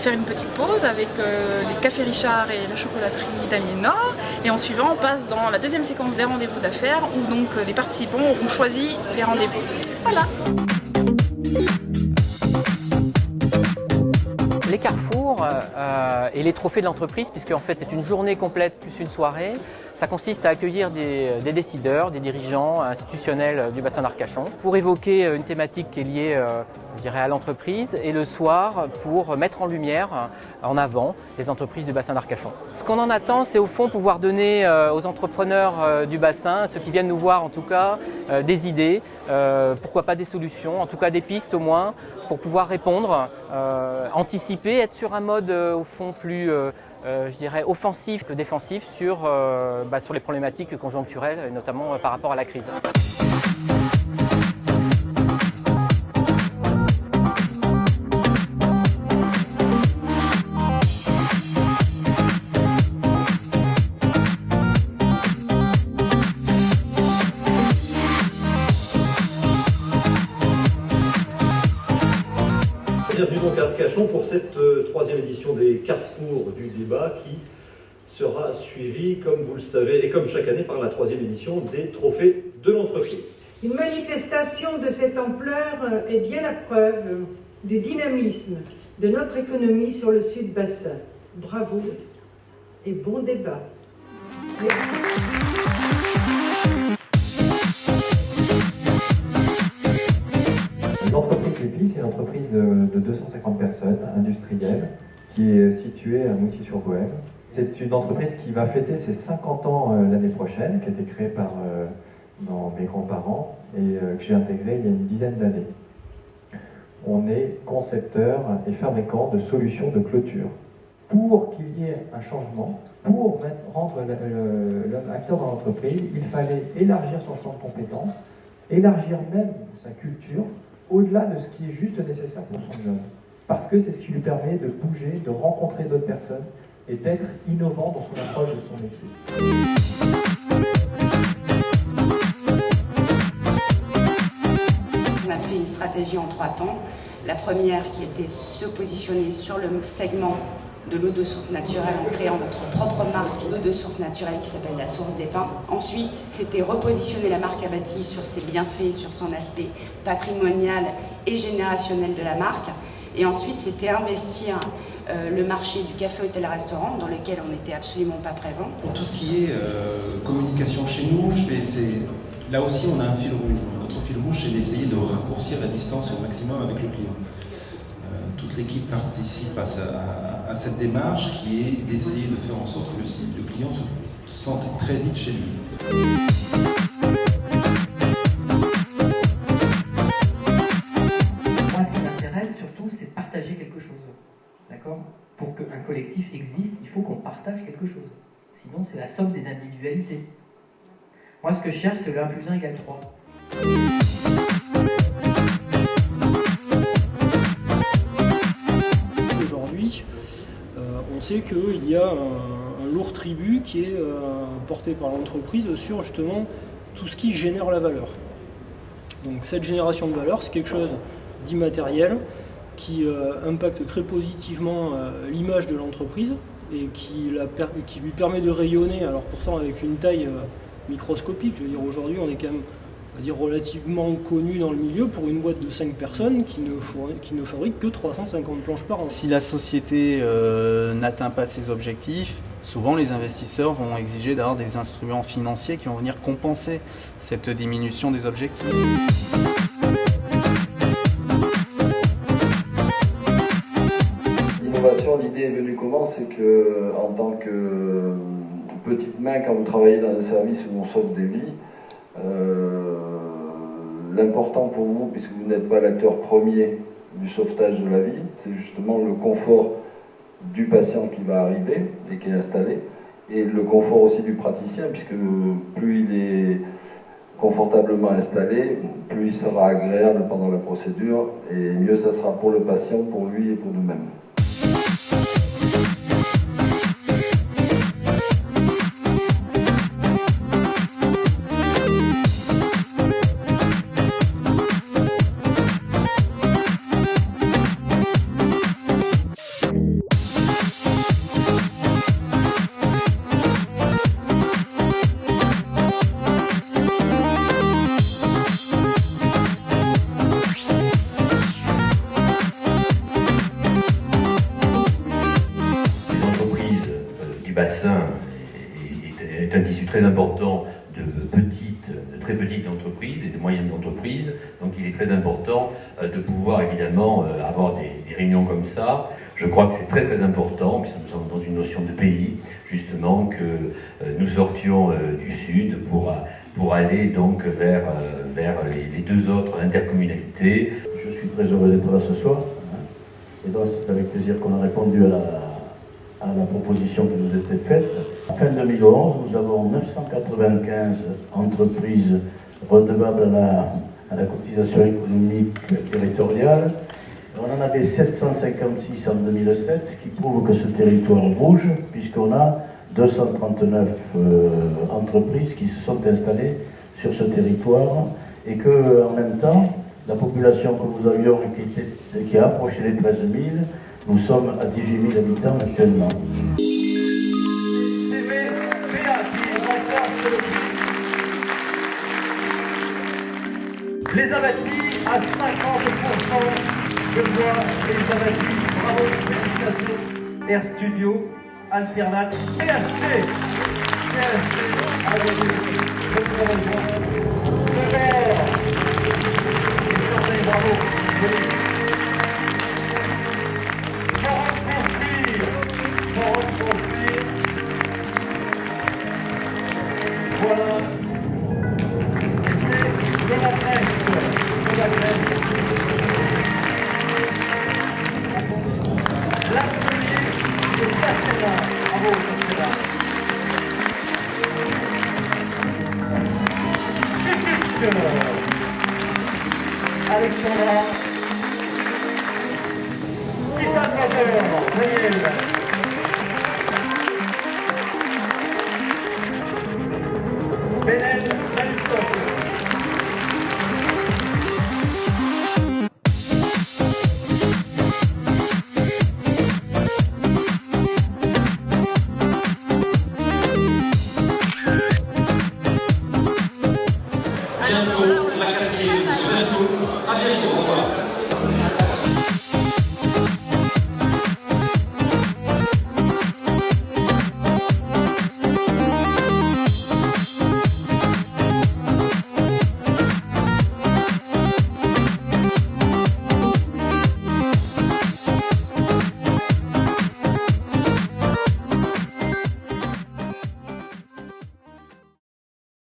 faire une petite pause avec les cafés Richard et la chocolaterie d'Aliénor. Et en suivant, on passe dans la deuxième séquence des rendez-vous d'affaires où donc les participants auront choisi les rendez-vous. Voilà. Les carrefours et les trophées de l'entreprise, puisque en fait c'est une journée complète plus une soirée, ça consiste à accueillir des décideurs, des dirigeants institutionnels du bassin d'Arcachon pour évoquer une thématique qui est liée je dirais, à l'entreprise et le soir pour mettre en lumière, en avant, les entreprises du bassin d'Arcachon. Ce qu'on en attend, c'est au fond pouvoir donner aux entrepreneurs du bassin, ceux qui viennent nous voir en tout cas, des idées, pourquoi pas des solutions, en tout cas des pistes au moins, pour pouvoir répondre, anticiper, être sur un mode au fond plus je dirais offensif que défensif sur les problématiques conjoncturelles, et notamment par rapport à la crise. Bienvenue donc à Arcachon pour cette troisième édition des Carrefours du débat qui sera suivie, comme vous le savez, et comme chaque année, par la troisième édition des Trophées de l'entreprise. Une manifestation de cette ampleur est bien la preuve du dynamisme de notre économie sur le Sud-Bassin. Bravo et bon débat. Merci. L'entreprise Lépi, c'est une entreprise de 250 personnes, industrielle, qui est située à Moutier-sur-Goëme. C'est une entreprise qui va fêter ses 50 ans l'année prochaine, qui a été créée par mes grands-parents et que j'ai intégrée il y a une dizaine d'années. On est concepteur et fabricant de solutions de clôture. Pour qu'il y ait un changement, pour rendre l'homme acteur dans l'entreprise, il fallait élargir son champ de compétences, élargir même sa culture, au-delà de ce qui est juste nécessaire pour son job. Parce que c'est ce qui lui permet de bouger, de rencontrer d'autres personnes et d'être innovant dans son approche de son métier. On a fait une stratégie en 3 temps. La première qui était se positionner sur le segment de l'eau de source naturelle en créant notre propre marque d'eau de source naturelle qui s'appelle la Source des Pins. Ensuite, c'était repositionner la marque Abati sur ses bienfaits, sur son aspect patrimonial et générationnel de la marque. Et ensuite, c'était investir le marché du café, hôtel et restaurant dans lequel on n'était absolument pas présent. Pour tout ce qui est communication chez nous, là aussi on a un fil rouge. Notre fil rouge, c'est d'essayer de raccourcir la distance au maximum avec le client. Toute l'équipe participe à cette démarche qui est d'essayer de faire en sorte que le client se sente très vite chez lui. Moi, ce qui m'intéresse surtout, c'est partager quelque chose. D'accord ? Pour qu'un collectif existe, il faut qu'on partage quelque chose. Sinon, c'est la somme des individualités. Moi, ce que je cherche, c'est le 1 plus 1 égale 3. On sait qu'il y a un lourd tribut qui est porté par l'entreprise sur justement tout ce qui génère la valeur. Donc cette génération de valeur, c'est quelque chose d'immatériel qui impacte très positivement l'image de l'entreprise et qui lui permet de rayonner, alors pourtant avec une taille microscopique. Je veux dire, aujourd'hui on est quand même relativement connu dans le milieu pour une boîte de 5 personnes qui ne fabrique que 350 planches par an. Si la société n'atteint pas ses objectifs, souvent les investisseurs vont exiger d'avoir des instruments financiers qui vont venir compenser cette diminution des objectifs. L'innovation, l'idée est venue comment? C'est que en tant que petite main, quand vous travaillez dans un service où on sauve des vies, l'important pour vous, puisque vous n'êtes pas l'acteur premier du sauvetage de la vie, c'est justement le confort du patient qui va arriver et qui est installé, et le confort aussi du praticien, puisque plus il est confortablement installé, plus il sera agréable pendant la procédure, et mieux ça sera pour le patient, pour lui et pour nous-mêmes. bassin est un tissu très important de très petites entreprises et de moyennes entreprises. Donc il est très important de pouvoir évidemment avoir des réunions comme ça. Je crois que c'est très très important, puisque nous sommes dans une notion de pays, justement, que nous sortions du sud pour aller donc vers les deux autres intercommunalités. Je suis très heureux d'être là ce soir. Et donc c'est avec plaisir qu'on a répondu à la proposition qui nous était faite. Fin 2011, nous avons 995 entreprises redevables à la cotisation économique territoriale. On en avait 756 en 2007, ce qui prouve que ce territoire bouge, puisqu'on a 239 entreprises qui se sont installées sur ce territoire, et qu'en même temps, la population que nous avions qui a approché les 13 000, nous sommes à 18 000 habitants actuellement. Les abattis à 50%, je vois les abattis, bravo, félicitations. Air Studio, Alternat, PHC, avec le rejoindre, le maire, et Charles, bravo, Forum Construire, voilà. De la presse, l'atelier de Casella, bravo Casella. Alexandra, Titan Motor, Daniel.